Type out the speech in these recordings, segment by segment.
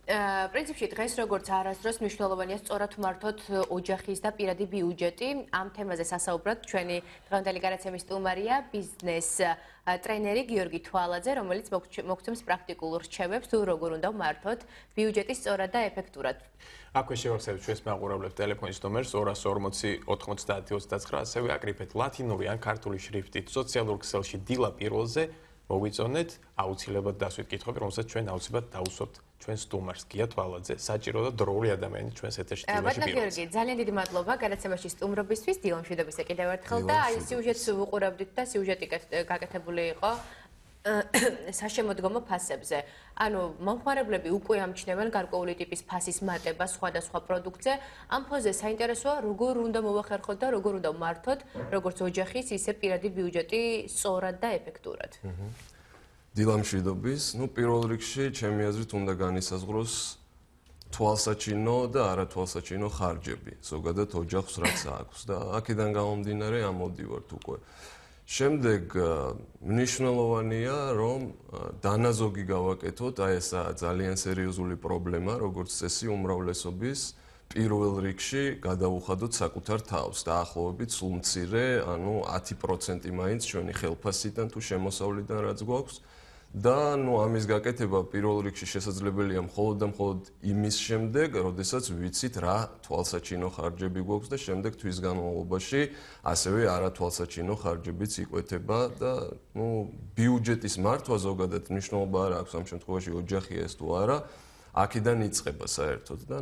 პრინციპში დღეს როგორც არასდროს მნიშვნელოვანია სწორად მართოთ ოჯახის და პირადი ბიუჯეტი. ამ თემაზე სასაუბრად ჩვენი დღევანდელი გადაცემის სტუმარია ბიზნეს ტრენერი გიორგი თვალაძე, რომელიც მოგცემს პრაქტიკულ რჩევებს თუ როგორ უნდა მართოთ ბიუჯეტი სწორად და ეფექტურად. აქვე შევახსენებთ ჩვენს მაყურებლებს ტელეფონის ნომერს 240 90 29, ასევე აკრიფეთ ლათინური ან ქართული შრიფტით სოციალურ ქსელში დილა პირველზე მოგვიწონეთ, აუცილებლად დასვით კითხვები, რომელსაც ჩვენ აუცილებლად დავუსვამთ ჩვენ სტუმარს გია თვალაძე, საჭირო და დროული ადამიანი ჩვენს ეთერში დილაში პირველზე. გიორგი, ძალიან დიდი მადლობა გადაცემაში სტუმრობისთვის, დილა მშვიდობისა კიდევ ერთხელ და აი სიუჟეტს ვუყურებდით და სიუჟეტი გაკეთებული იყო საშემოდგომო ფასებზე. ანუ მომხმარებლები უკვე ამჩნევენ გარკვეული ტიპის ფასის მატება სხვადასხვა პროდუქტზე. ამ ფონზე საინტერესოა, როგორ უნდა მოვახერხოთ და როგორ უნდა მართოთ, როგორც ოჯახის, ისე პირადი ბიუჯეტი სწორად და ეფექტურად. დილა მშვიდობის, პირველ რიგში ჩემი აზრით უნდა განისაზღვროს თვალსაჩინო და არათვალსაჩინო ხარჯები, ზოგადად ოჯახს რაც აქვს და აქედან გამომდინარე ამოდივართ უკვე. შემდეგ მნიშვნელოვანია, რომ დანაზოგი გავაკეთოთ, აი ესა ძალიან სერიოზული პრობლემა, როგორც წესი უმრავლესობის პირველ რიგში გადავუხადოთ საკუთარ თავს, დაახლოებით სულ მცირე, ანუ 10% მაინც ჩვენი ხელფასიდან თუ შემოსავლიდან რაც გვაქვს. და ამის გაკეთება პირველ რიგში შესაძლებელია მხოლოდ და მხოლოდ იმის შემდეგ, როდესაც ვიცით რა თვალსაჩინო ხარჯები გვაქვს და შემდეგ თვის განმავლობაში ასევე არათვალსაჩინო ხარჯებიც იკვეთება და ბიუჯეტის მართვა ზოგადად მნიშვნელობა არ აქვს ამ შემთხვევაში ოჯახია ეს თუ არა, აქედან იწყება საერთოდ და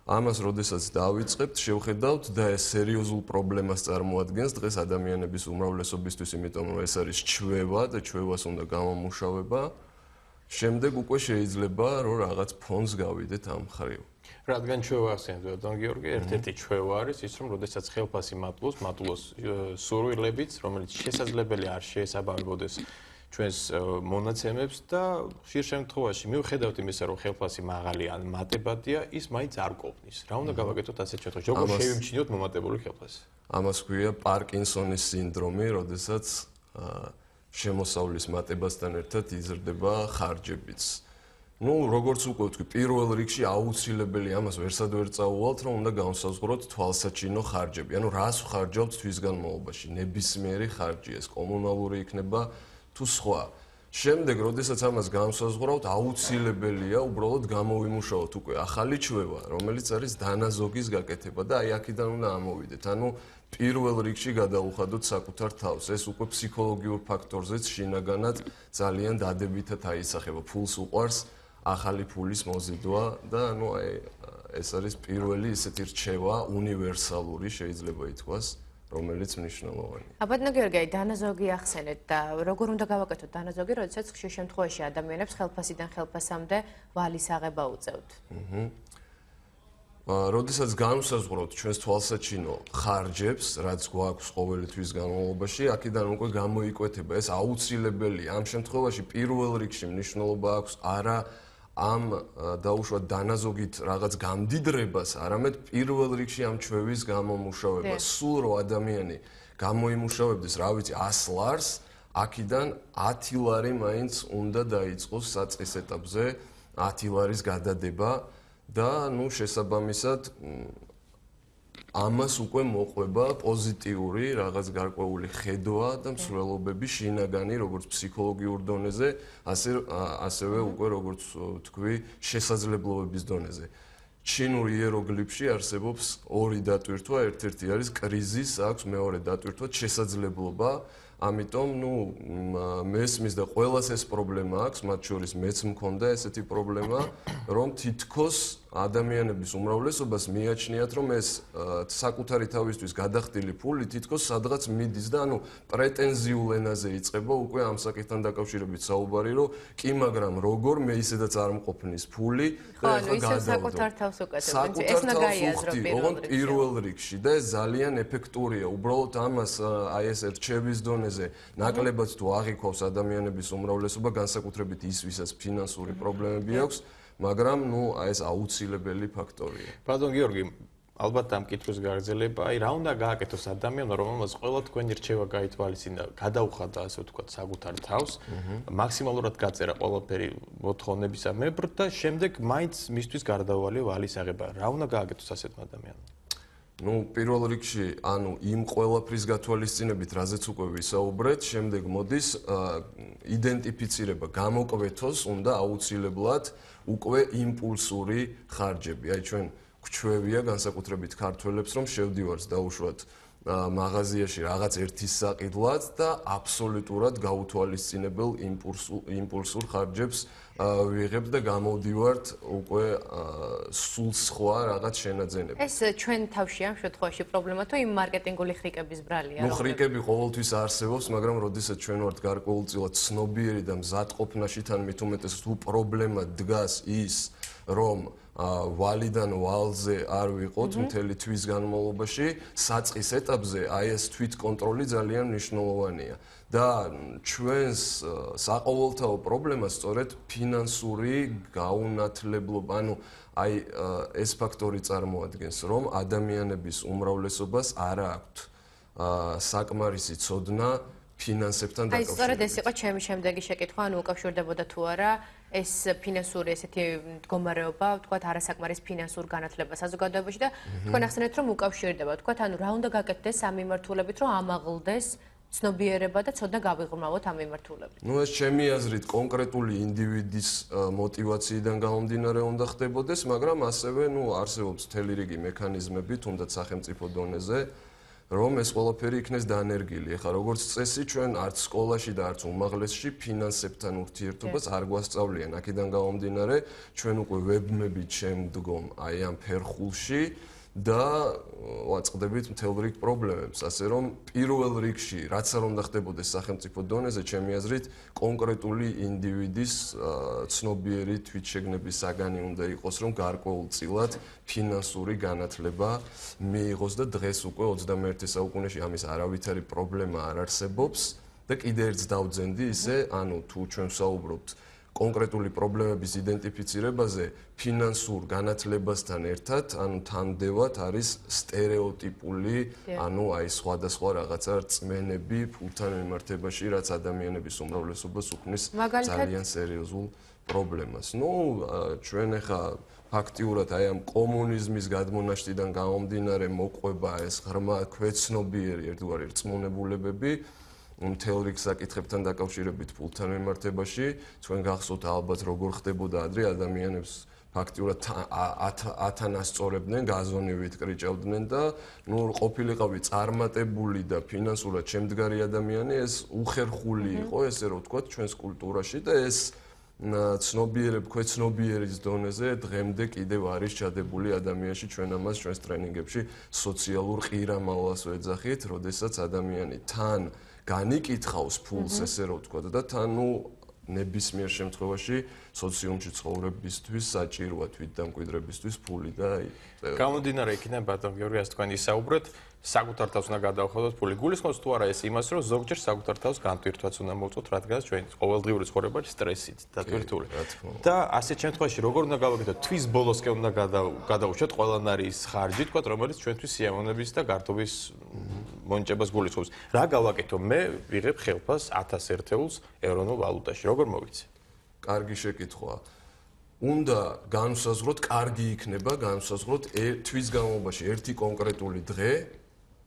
ამას როდესაც დავიწყებთ, შევხედავთ და ეს სერიოზულ პრობლემას წარმოადგენს დღეს ადამიანების უმრავლესობისთვის, იმიტომ რომ ეს არის ჩვევა და ჩვევას უნდა გამომუშავება. შემდეგ უკვე შეიძლება რომ რაღაც ფონს გავიდეთ ამ მხრივ. რადგან ჩვევა ახსენეთ, გიორგი, ერთ-ერთი ჩვევა არის ის, რომ როდესაც ხელფასი მატულოს სურვილებით, რომელიც შესაძლებელი არ შეესაბამებოდეს ჩვენს მონაცემებს და ხშირ შემთხვევაში მიუხედავად იმისა, რომ ხელფასი მაღალი ან მატებადია, ის მაინც არ ყოფნის. რა უნდა გავაკეთოთ ასეთ შემთხვევაში? როგორ შევიმჩნიოთ მომატებული ხელფასი? ამას ქვია პარკინსონის სინდრომი, როდესაც შემოსავლის მატებასთან ერთად იზრდება ხარჯებიც. როგორც უკვე ვთქვი, პირველ რიგში აუცილებელი ამას ვერსად ვერ წაუვალთ, რომ უნდა განსაზღვროთ თვალსაჩინო ხარჯები. ანუ რას ვხარჯავთ თვის განმავლობაში? ნებისმიერი ხარჯი ეს კომუნალური იქნება თუ სხვა. შემდეგ, როდესაც ამას განსაზღვრავთ, აუცილებელია უბრალოდ გამოვიმუშაოთ უკვე ახალი ჩვევა, რომელიც არის დანაზოგის გაკეთება და აი აქედან უნდა ამოვიდეთ. ანუ პირველ რიგში გადავუხადოთ საკუთარ თავს. ეს უკვე ფსიქოლოგიურ ფაქტორზეც შინაგანად ძალიან დადებითად აისახება. ფულს უყვარს ახალი ფულის მოზიდვა და ეს არის პირველი ისეთი რჩევა, უნივერსალური შეიძლება ითქვას. რომელიც მნიშვნელოვანია. აბა გიორგი, დანაზოგი ახსენეთ და როგორ უნდა გავაკეთოთ დანაზოგი, როდესაც ხშირ შემთხვევაში ადამიანებს ხელფასიდან ხელფასამდე ვალის აღება უწევთ. როდესაც განვსაზღვროთ ჩვენს თვალსაჩინო ხარჯებს, რაც გვაქვს ყოველი თვის განმავლობაში, აქედან უკვე გამოიკვეთება ეს აუცილებელია. ამ შემთხვევაში პირველ რიგში მნიშვნელობა აქვს არა ამ დაუშვათ დანაზოგით რაღაც გამდიდრებას, არამედ პირველ რიგში ამ ჩვევის გამომუშავებას. სულ რო ადამიანი გამოიმუშავებდეს, რა ვიცი, 100 ლარს, აქედან 10 ლარი მაინც უნდა დაიწყოს საწყის ეტაპზე 10 ლარის გადადება და შესაბამისად ამას უკვე მოყვება პოზიტიური რაღაც გარკვეული ხედვა და მსვლელობები შინაგანი, როგორც ფსიქოლოგიურ დონეზე, ასევე უკვე როგორც თქვი, შესაძლებლობების დონეზე. ჩინურ იეროგლიფში არსებობს ორი დატვირთვა, ერთ-ერთი არის კრიზის, აქვს მეორე დატვირთვა შესაძლებლობა. ამიტომ მესმის და ყველას ეს პრობლემა აქვს, მათ შორის მეც მქონდა ესეთი პრობლემა, რომ თითქოს ადამიანების უმრავლესობას მიაჩნიათ, რომ ეს საკუთარი თავისთვის გადახდილი ფული თითქოს სადღაც მიდის და პრეტენზიულ ენაზე იწყება უკვე ამ საკითხთან დაკავშირებით საუბარი, რომ კი, მაგრამ როგორ მე ისედაც არ მყოფნის ფული და ეხლა გადავდო. საკუთარ თავს უკეთებთ. ეს უნდა გაიაზრო პირველ რიგში და ეს ძალიან ეფექტურია. უბრალოდ ამას აი ეს რჩევის დონეზე ნაკლებად თუ აღიქვავს ადამიანების უმრავლესობა, განსაკუთრებით ის, ვისაც ფინანსური პრობლემები აქვს, მაგრამ ეს აუცილებელი ფაქტორია. ბატონ გიორგი, ალბათ ამ კითხვის გაგრძელება, აი რა უნდა გააკეთოს ადამიანმა, რომელმაც ყველა თქვენი რჩევა გაითვალისწინა, გადაუხადა ასე ვთქვათ საკუთარ თავს, მაქსიმალურად გაწერა ყველაფერი მოთხოვნებისამებრ და შემდეგ მაინც მისთვის გარდაუვალე ვალის აღება. რა უნდა გააკეთოს ასეთმა ადამიანმა? Ну, პირველ რიგში, ანუ იმ ყველაფრის გათვალისწინებით, რაზეც უკვე ვისაუბრეთ, შემდეგ მოდის იდენტიფიცირება, გამოკვეთოს უნდა აუცილებლად უკვე იმპულსური ხარჯები. აი ჩვენ გვჩვევია განსაკუთრებით ქართველებს, რომ შევდივართ დაუშვათ მაღაზიაში რაღაც ერთის საყიდლად და აბსოლუტურად გაუთვალისწინებელ იმპულსურ ხარჯებს ვიღებთ და გამოვდივართ უკვე სულ სხვა რაღაც შენაძენები. ეს ჩვენ თავშია ამ შემთხვევაში პრობლემა თუ იმ მარკეტინგული ხრიკების ბრალია? ნუ ხრიკები ყოველთვის არსებობს, მაგრამ როდესაც ჩვენ ვართ გარკვეულწილად ცნობიერი და მზადყოფნაში თან მით უმეტეს თუ პრობლემა დგას ის, რომ ვალიდან ვალზე არ ვიყოთ მთელი თვის განმავლობაში, საწყის ეტაპზე აი ეს თვითკონტროლი ძალიან მნიშვნელოვანია. და ჩვენს საყოველთაო პრობლემას სწორედ ფინანსური გაუნათლებლობა, ანუ აი ეს ფაქტორი წარმოადგენს, რომ ადამიანების უმრავლესობას არ აქვთ საკმარისი ცოდნა ფინანსებთან აი, სწორედ დაკავშირებით. ეს იყო ჩემი შემდეგი შეკითხვა, ანუ უკავშირდებოდა თუ არა ეს ფინანსური ესეთი მდგომარეობა, ვთქვათ, არასაკმარის ფინანსურ განათლებას საზოგადოებაში და თქვენ ახსენეთ, რომ უკავშირდება, ვთქვათ, ანუ რა უნდა გაკეთდეს ამ მიმართულებით, რომ ამაღლდეს ცნობიერება და ცოდნა გავიღრმავოთ ამ მიმართულებით. Ну ეს ჩემი აზრით კონკრეტული ინდივიდის мотиваციიდან გამომდინარე უნდა ხდებოდეს, მაგრამ ასევე არსებობს მთელი რიგი მექანიზმები, თუნდაც სახელმწიფო დონეზე, რომ ეს ყველაფერი იქნეს დანერგილი. ეხლა როგორც წესი ჩვენ არც სკოლაში და არც უმაღლესში ფინანსებთან ურთიერთობას არ გვასწავლიან. აქედან გამომდინარე ჩვენ უკვე ვებმებით შემდგომ აი ამ ფერხულში და ვაწყდებით მთელ რიგ პრობლემებს, ასე რომ პირველ რიგში რაც არ უნდა ხდებოდეს სახელმწიფო დონეზე, ჩემი აზრით, კონკრეტული ინდივიდის ცნობიერი თვითშეგნების საგანი უნდა იყოს, რომ გარკვეულწილად ფინანსური განათლება მიიღოს და დღეს უკვე 21 საუკუნეში ამის არავითარი პრობლემა არ არსებობს და კიდე ერთს დავძენდი ისე, ანუ თუ ჩვენ ვსაუბრობთ კონკრეტული პრობლემების იდენტიფიცირებაზე ფინანსურ განათლებასთან ერთად, ანუ თანმდევად არის სტერეოტიპული, ანუ აი სხვადასხვა რაღაცა რწმენები ფულთან მიმართებაში, რაც ადამიანების უმრავლესობას უქმნის ძალიან სერიოზულ პრობლემას. ნუ ჩვენ ახლა ფაქტიურად აი ამ კომუნიზმის გადმონაშთიდან გამომდინარე მოყვება ეს ღრმა ქვეცნობიერი ერთგვარი რწმუნებულებები მთელ რიგ საკითხებთან დაკავშირებით ფულთან მიმართებაში, ჩვენ გახსოვთ ალბათ როგორ ხდებოდა ადრე ადამიანებს ფაქტიურად ათანასწორებდნენ, გაზონივით კრიჭავდნენ და ყოფილიყავი წარმატებული და ფინანსურად შემდგარი ადამიანი, ეს უხერხული იყო, ესე რომ ვთქვათ, ჩვენს კულტურაში და ეს ქვეცნობიერის დონეზე დღემდე კიდევ არის ჩადებული ადამიანში, ჩვენ ამას ჩვენს ტრენინგებში სოციალურ ყირამალას ვეძახით, როდესაც ადამიანი თან განიკითხავს ფულს, ესე რომ ვთქვათ, და თან ნებისმიერ შემთხვევაში სოციუმში ცხოვრებისთვის საჭიროა თვითდამკვიდრებისთვის ფული და აი გამომდინარე იქიდან ბატონ გიორგი, ასე თქვენ ისაუბრეთ, საკუთარ თავს უნდა გადავხადოთ ფული. გულისხმობს თუ არა ეს იმას, რომ ზოგჯერ საკუთარ თავს განტვირთვაც უნდა მოვწოთ, რადგან ჩვენ ყოველდღიური ცხოვრებაში სტრესით დატვირთული. და ასეთ შემთხვევაში როგორ უნდა გავაკეთოთ? თვის ბოლოსკენ უნდა გადავუშვათ ყველანაირი ის ხარჯი, თქვათ, რომელიც ჩვენთვის სიამოვნების და გართობის მონიჭებას გულისხმობს. რა გავაკეთო? მე ვიღებ ხელფას 1000 ერთეულს ეროვნულ ვალუტაში. როგორ მოვიცი? კარგი შეკითხვაა. უნდა განვსაზღვროთ, კარგი იქნება განვსაზღვროთ თვის განმავლობაში ერთი კონკრეტული დღე,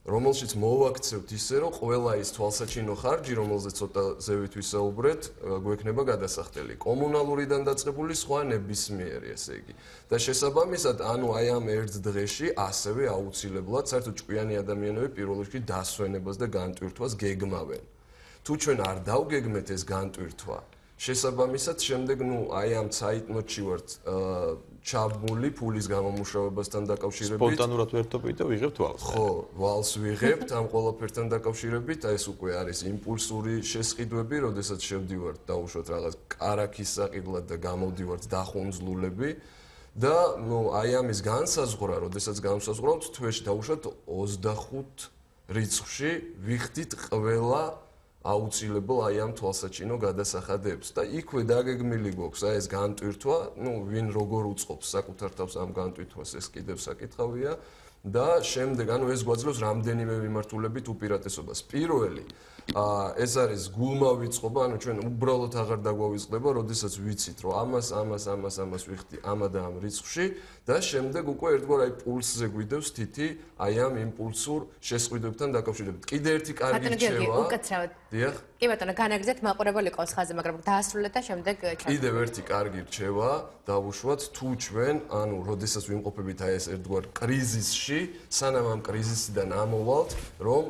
რომელშიც მოვაქცევთ ისე, რომ ყველა ის თვალსაჩინო ხარჯი, რომელზეც ცოტა ზევით ვისაუბრეთ, გვექნება გადასახდელი. კომუნალურიდან დაწყებული სხვა ნებისმიერი, ესე იგი. და შესაბამისად, ანუ აი ამ ერთ დღეში ასევე აუცილებლად საერთოდ ჭკვიანი ადამიანები პირველ რიგში დასვენებას და განტვირთვას გეგმავენ. თუ ჩვენ არ დავგეგმეთ ეს განტვირთვა, შესაბამისად, შემდეგ აი ამ ცაიტნოტში ვართ ჩაბმული ფულის გამომუშავებასთან დაკავშირებით. სპონტანურად ვერთობთ და ვიღებთ ვალს. ხო, ვალს ვიღებთ ამ ყველაფერთან დაკავშირებით, აი ეს უკვე არის იმპულსური შესყიდვები, როდესაც შევდივართ დაუშვათ რაღაც კარაქის საყიდლად და გამოვდივართ დახუნძლულები და აი ამის განსაზღვრა, როდესაც განსაზღვრავთ თვეში დაუშვათ 25 რიცხვში ვიხდით ყველა აუცილებელ აი ამ თვალსაჩინო გადასახადებს და იქვე დაგეგმილი გვაქვს აი ეს განტვირთვა, ვინ როგორ უწყობს საკუთარ თავს ამ განტვირთვას, ეს კიდევ საკითხავია და შემდეგ ანუ ეს გვაძლევს რამდენიმე მიმართულებით უპირატესობას. პირველი ეს არის გულმავიწყობა, ანუ ჩვენ უბრალოდ აღარ დაგვავიწყდება, როდესაც ვიცით, რომ ამას ვიხდი ამა და ამ რიცხვში და შემდეგ უკვე ერთგვარ აი პულსზე გვიდევს თითი აი ამ იმპულსურ შესყიდვებთან დაკავშირებით. კიდე ერთი კარგი რჩევა. უკაცრავად. დიახ. კი ბატონო, განაგზეთ მაყურებელი ყავს ხაზზე, მაგრამ დაასრულეთ და შემდეგ კიდევ ერთი კარგი რჩევა დავუშვათ თუ ჩვენ, ანუ როდესაც ვიმყოფებით აი ეს ერთგვარ კრიზისში, სანამ ამ კრიზისიდან ამოვალთ, რომ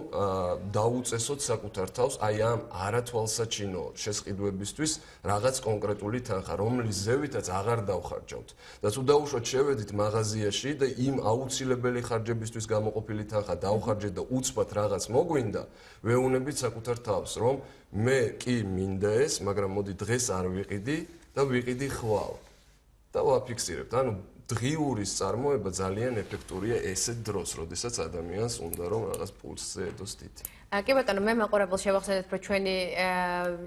დაუწესოთ საკუთარ თავს აი ამ არათვალსაჩინო შესყიდვებისთვის რაღაც კონკრეტული თანხა, რომლის ზევითაც აღარ დავხარჯავთ. და თუ დაუშვათ შევედით მაღაზიაში და იმ აუცილებელი ხარჯებისთვის გამოყოფილი თანხა დავხარჯეთ და უცბად რაღაც მოგვინდა, ვეუბნებით საკუთარ თავს, რომ მე კი მინდა ეს, მაგრამ მოდი დღეს არ ვიყიდი და ვიყიდი ხვალ. და ვაფიქსირებთ. ანუ დღიურის წარმოება ძალიან ეფექტურია ესეთ დროს, როდესაც ადამიანს უნდა რომ რაღაც პულსზე ედოს თითი. კი ბატონო, მე მაყურებელს შევახსენეთ, რომ ჩვენი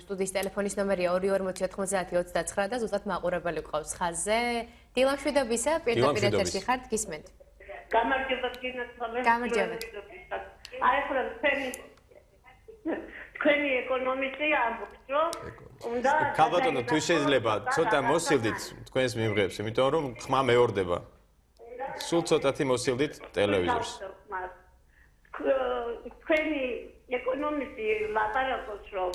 სტუდიის ტელეფონის ნომერია 22909029 და ზუსტად მაყურებელი ყავს ხაზზე. დილამშვიდობისა, პირდაპირ ეთერში ხართ, გისმენთ. გამარჯობა გინაცვალე. გამარჯობა. აი ახლა თქვენი ეკონომისტი ამბობს, რომ უნდა ქალბატონო, თუ შეიძლება ცოტა მოსილდით თქვენს მიმღებს, იმიტომ რომ ხმა მეორდება. სულ ცოტათი მოსილდით ტელევიზორს. თქვენი ეკონომისტი ლაპარაკობს, რომ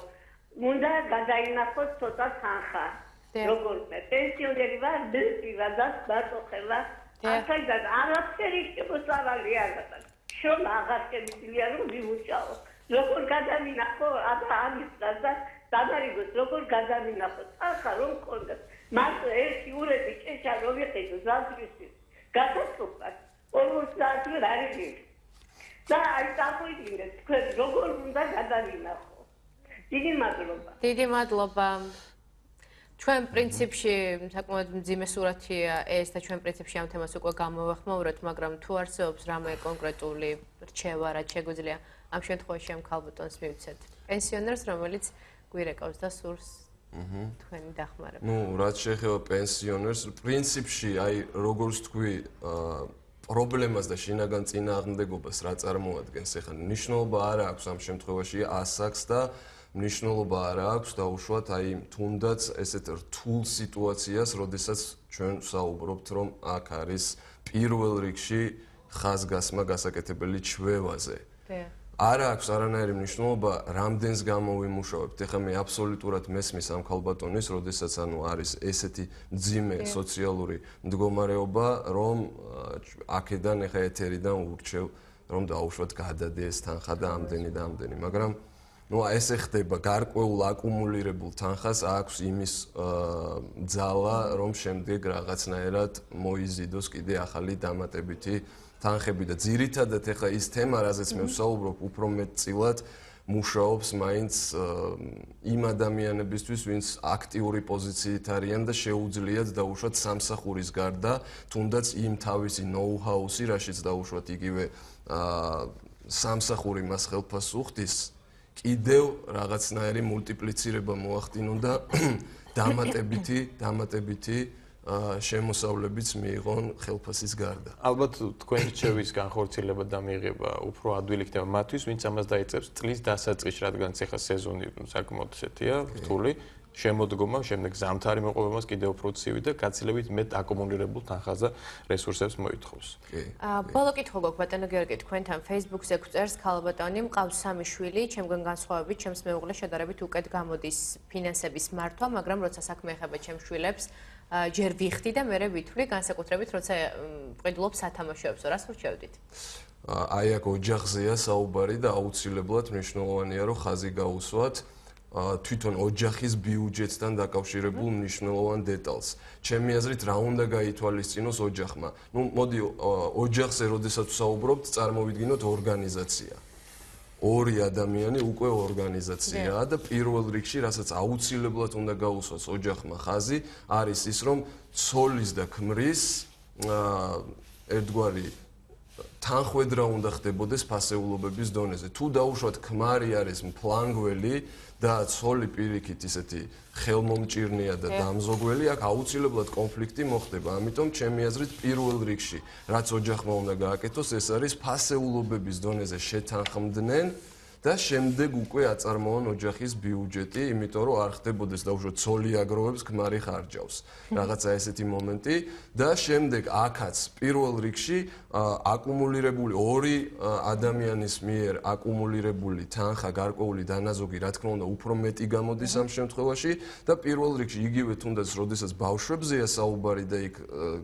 უნდა გადაინახოს ცოტა თანხა. როგორც პენსიონერი ვარ, პირადად დაწოხება. ახლა არაფერი შემოსავალი არ აქვს. შენ აღარ შემიძლია რომ ვიმუშაო. როგორ გადავინახო ამის და დაბარიგოს როგორ გადავინახო ახლა რომ მქონდეს მარტო ერთი ურები ჭეშა რომ ვიყიდო ზამთრისთვის გადასწრაფად 40 საათი არ იგი და აი დაგვიგინეთ თქვენ როგორ უნდა გადავინახო დიდი მადლობა ჩვენ პრინციპში საკმაოდ მძიმე სურათია ეს და ჩვენ პრინციპში ამ თემას უკვე გამოვახმაურეთ, მაგრამ თუ არსებობს რამე კონკრეტული რჩევა, რაც შეგვიძლია ამ შემთხვევაში ამ ქალბატონს მივცეთ. პენსიონერს, რომელიც გვირეკავს და სურს თქვენი დახმარება. ნუ, რაც შეეხება პენსიონერს, პრინციპში, აი, როგორც თქვი, პრობლემას და შინაგან წინააღმდეგობას რა წარმოადგენს, ეხლა მნიშვნელობა არ აქვს ამ შემთხვევაში ასაკს და მნიშვნელობა არ აქვს დაუშვათ აი თუნდაც ესეთ რთულ სიტუაციას, როდესაც ჩვენ ვსაუბრობთ, რომ აქ არის პირველ რიგში ხაზგასმა გასაკეთებელი ჩვევაზე. არ აქვს არანაირი მნიშვნელობა, რამდენს გამოვიმუშავებთ. ეხლა მე აბსოლუტურად მესმის ამ ქალბატონის, როდესაც ანუ არის ესეთი მძიმე სოციალური მდგომარეობა, რომ აქედან ეხლა ეთერიდან ურჩევ, რომ დაუშვათ გადადე ეს თანხა და ამდენი, მაგრამ ну ეს ეხდება გარკვეულ აკუმულირებულ თანხას აქვს იმის ძალა რომ შემდეგ რაღაცნაირად მოიზიდოს კიდე ახალი დამატებითი თანხები და ძირითადად ეხლა ის თემა რაზეც მე ვსაუბრობ უფრო მეტწილად მუშაობს მაინც იმ ადამიანებისთვის ვინც აქტიური პოზიციით არიან და შეუძლიათ დაუშვათ სამსახურის გარდა თუნდაც იმ თავისი ნოუ-ჰაუსი რაშიც დაუშვათ იგივე სამსახური მას ხელფას უხდის კიდევ რაღაცნაირი მულტიპლიცირება მოახდინონ და დამატებითი შემოსავლებიც მიიღონ ხელფასის გარდა. ალბათ თქვენი რჩევის განხორციელება და მიიღება უფრო ადვილი იქნება მათთვის, ვინც ამას დაიწყებს წლის დასაწყისში, რადგან ეხლა სეზონი საკმაოდ ესეთია, რთული, შემოდგომა, შემდეგ ზამთარი მოყვება მას კიდევ უფრო ცივი და გაცილებით მეტ აკუმულირებულ თანხას და რესურსებს მოითხოვს. ბოლო კითხვა გვაქვს ბატონო გიორგი, თქვენთან Facebook-ზე გვწერს ქალბატონი, მყავს 3 შვილი, ჩემგან განსხვავებით, ჩემს მეუღლეს შედარებით უკეთ გამოდის ფინანსების მართვა, მაგრამ როცა საქმე ეხება ჩემს შვილებს, ჯერ ვიხდი და მერე ვითვლი, განსაკუთრებით როცა მყიდულობ სათამაშოებს, რას ვრჩევდით? აი აქ ოჯახზეა საუბარი და აუცილებლად მნიშვნელოვანია რომ ხაზი გაუსვათ თვითონ ოჯახის ბიუჯეტთან დაკავშირებულ მნიშვნელოვან დეტალს. ჩემი აზრით რა უნდა გაითვალისწინოს ოჯახმა? ნუ მოდი ოჯახზე როდესაც ვსაუბრობთ, წარმოვიდგინოთ ორგანიზაცია. ორი ადამიანი უკვე ორგანიზაციაა და პირველ რიგში, რასაც აუცილებლად უნდა გაუსვას ოჯახმა ხაზი, არის ის, რომ ცოლის და ქმრის ერთგვარი თანხვედრა უნდა ხდებოდეს ფასეულობების დონეზე. თუ დაუშვათ ქმარი არის მფლანგველი და ცოლი პირიქით ისეთი ხელმომჭირნია და დამზოგველი, აქ აუცილებლად კონფლიქტი მოხდება. ამიტომ ჩემი აზრით პირველ რიგში, რაც ოჯახმა უნდა გააკეთოს, ეს არის ფასეულობების დონეზე შეთანხმდნენ და შემდეგ უკვე აწარმოონ ოჯახის ბიუჯეტი, იმიტომ რომ არ ხდებოდეს დაუშვათ ცოლი აგროვებს, ქმარი ხარჯავს. რაღაცა ესეთი მომენტი და შემდეგ აქაც პირველ რიგში აკუმულირებული ორი ადამიანის მიერ აკუმულირებული თანხა, გარკვეული დანაზოგი, რა თქმა უნდა, უფრო მეტი გამოდის ამ შემთხვევაში და პირველ რიგში იგივე თუნდაც როდესაც ბავშვებზეა საუბარი და იქ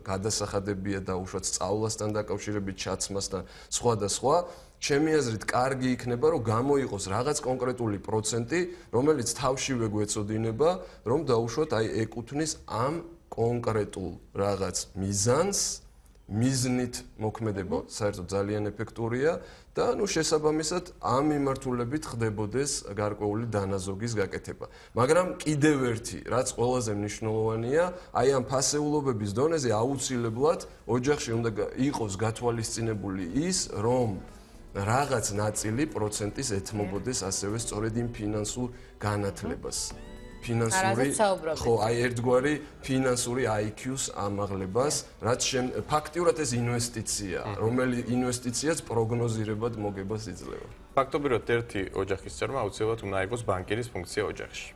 გადასახადებია დაუშვათ სწავლასთან დაკავშირებით, ჩაცმასთან, სხვა და სხვა ჩემი აზრით, კარგი იქნება, რომ გამოიყოს რაღაც კონკრეტული პროცენტი, რომელიც თავშივე გვეწოდინება, რომ დაუშვათ აი ეკუთვნის ამ კონკრეტულ რაღაც მიზანს, მიზნით მოქმედება საერთოდ ძალიან ეფექტურია და ნუ შესაბამისად ამ მიმართულებით ხდებოდეს გარკვეული დანაზოგის გაკეთება. მაგრამ კიდევ ერთი, რაც ყველაზე მნიშვნელოვანია, აი ამ ფასეულობების დონეზე აუცილებლად ოჯახში უნდა იყოს გათვალისწინებული ის, რომ რაღაც ნაწილი პროცენტის ეთმობოდეს ასევე სწორედ იმ ფინანსურ განათლებას. ფინანსური ხო, აი ერთგვარი ფინანსური IQ-ს ამაღლებას, რაც ფაქტიურად ეს ინვესტიციაა, რომელიც ინვესტიციაც პროგნოზირებად მოგებას იძლევა. ფაქტობრივად ერთი ოჯახის წევრმა აუცილებლად უნდა იყოს ბანკირის ფუნქცია ოჯახში.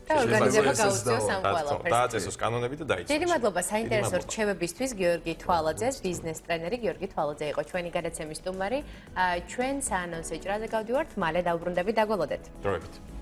და ორგანიზება გაუწიოს ამ ყველაფერს. დააწესოს კანონები და დაიცვას. დიდი მადლობა საინტერესო რჩევებისთვის გიორგი თვალაძეს, ბიზნეს ტრენერი გიორგი თვალაძე იყო ჩვენი გადაცემის სტუმარი. ჩვენ საანონსო ჭრაზე გავდივართ, მალე დავბრუნდებით, დაგველოდეთ. დროებით.